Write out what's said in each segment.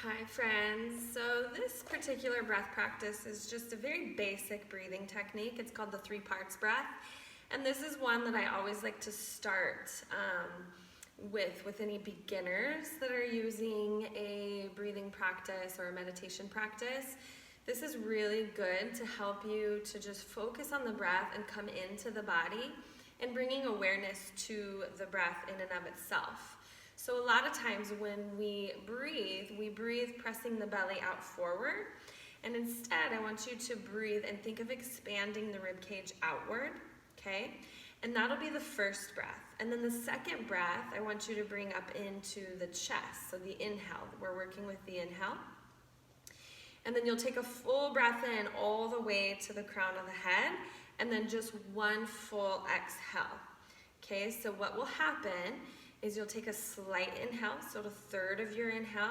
Hi friends. So this particular breath practice is just a very basic breathing technique. It's called the 3 parts breath. And this is one that I always like to start with any beginners that are using a breathing practice or a meditation practice. This is really good to help you to just focus on the breath and come into the body and bringing awareness to the breath in and of itself. So a lot of times when we breathe pressing the belly out forward. And instead, I want you to breathe and think of expanding the rib cage outward, okay? And that'll be the first breath. And then the second breath, I want you to bring up into the chest. So the inhale, we're working with the inhale. And then you'll take a full breath in all the way to the crown of the head, and then just one full exhale. Okay, so what will happen is you'll take a slight inhale, so a third of your inhale,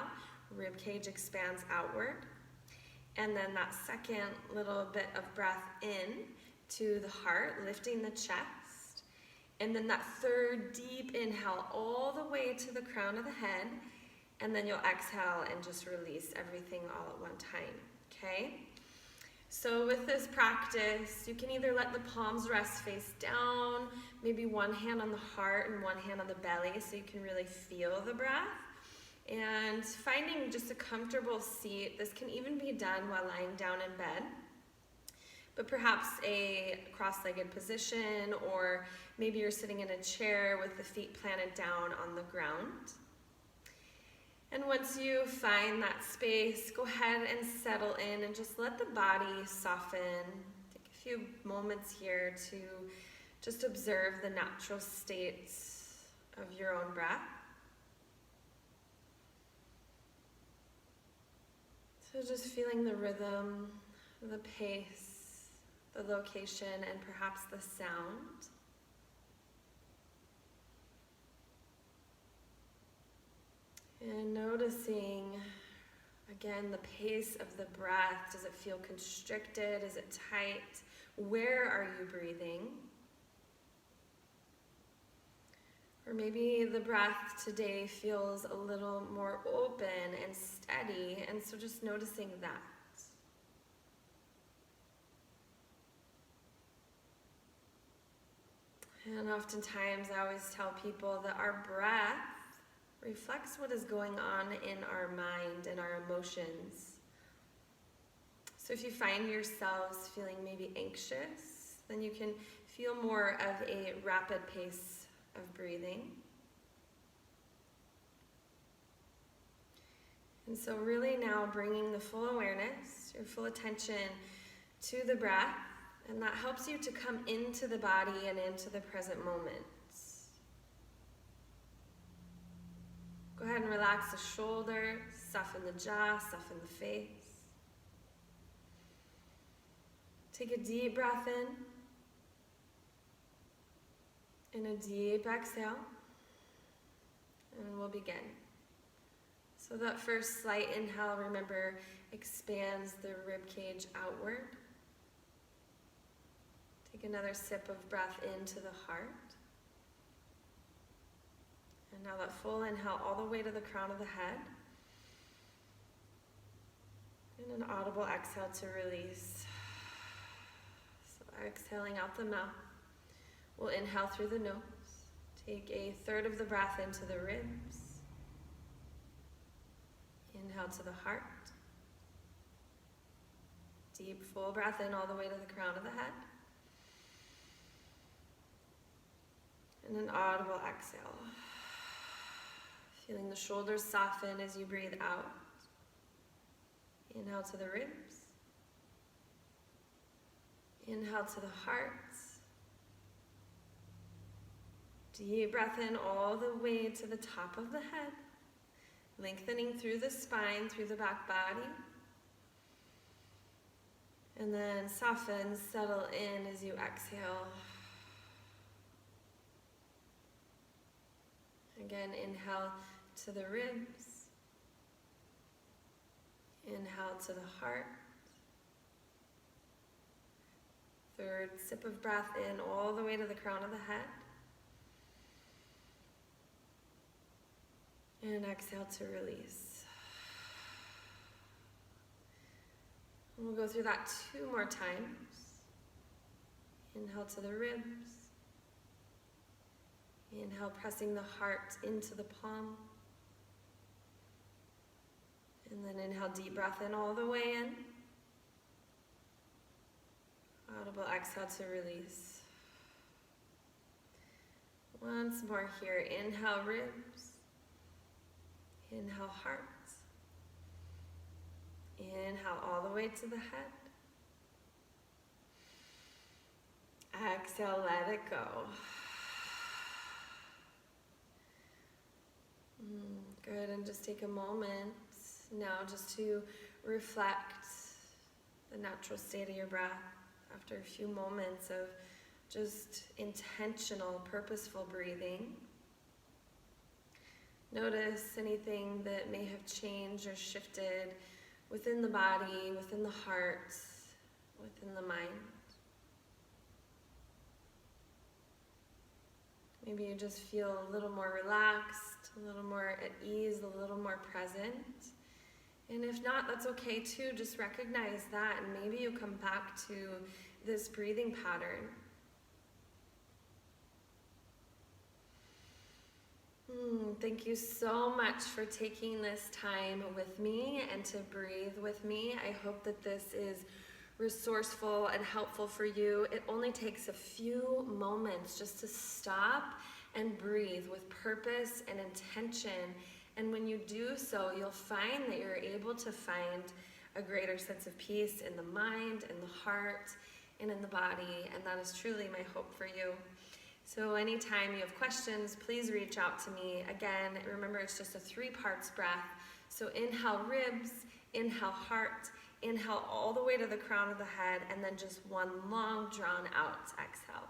rib cage expands outward. And then that second little bit of breath in to the heart, lifting the chest. And then that third deep inhale all the way to the crown of the head. And then you'll exhale and just release everything all at one time, okay? So with this practice, you can either let the palms rest face down, maybe one hand on the heart and one hand on the belly so you can really feel the breath. And finding just a comfortable seat. This can even be done while lying down in bed, but perhaps a cross-legged position, or maybe you're sitting in a chair with the feet planted down on the ground. And once you find that space, go ahead and settle in and just let the body soften. Take a few moments here to just observe the natural states of your own breath. So just feeling the rhythm, the pace, the location, and perhaps the sound. And noticing, again, the pace of the breath. Does it feel constricted? Is it tight? Where are you breathing? Or maybe the breath today feels a little more open and steady, and so just noticing that. And oftentimes I always tell people that our breath reflects what is going on in our mind and our emotions. So if you find yourselves feeling maybe anxious, then you can feel more of a rapid pace of breathing. And so really now bringing the full awareness, your full attention to the breath, and that helps you to come into the body and into the present moment. Go ahead and relax the shoulders, soften the jaw, soften the face. Take a deep breath in and a deep exhale, and we'll begin. So that first slight inhale, remember, expands the rib cage outward. Take another sip of breath into the heart. And now that full inhale all the way to the crown of the head. And an audible exhale to release. So exhaling out the mouth. We'll inhale through the nose. Take a third of the breath into the ribs. Inhale to the heart. Deep full breath in all the way to the crown of the head. And an audible exhale. Feeling the shoulders soften as you breathe out. Inhale to the ribs. Inhale to the heart. Deep breath in all the way to the top of the head. Lengthening through the spine, through the back body. And then soften, settle in as you exhale. Again, inhale to the ribs, inhale to the heart, third sip of breath in all the way to the crown of the head, and exhale to release. And we'll go through that 2 more times. Inhale to the ribs. Inhale, pressing the heart into the palm. And then inhale, deep breath in all the way in. Audible exhale to release. Once more here. Inhale, ribs. Inhale, heart. Inhale all the way to the head. Exhale, let it go. Good, and just take a moment now just to reflect the natural state of your breath after a few moments of just intentional, purposeful breathing. Notice anything that may have changed or shifted within the body, within the heart, within the mind. Maybe you just feel a little more relaxed, a little more at ease, a little more present. And if not, that's okay too. Just recognize that, and maybe you come back to this breathing pattern. Thank you so much for taking this time with me and to breathe with me. I hope that this is resourceful and helpful for you. It only takes a few moments just to stop and breathe with purpose and intention. And when you do so, you'll find that you're able to find a greater sense of peace in the mind, in the heart, and in the body. And that is truly my hope for you. So anytime you have questions, please reach out to me. Again, remember it's just a 3 parts breath. So inhale ribs, inhale heart, inhale all the way to the crown of the head, and then just one long drawn out exhale.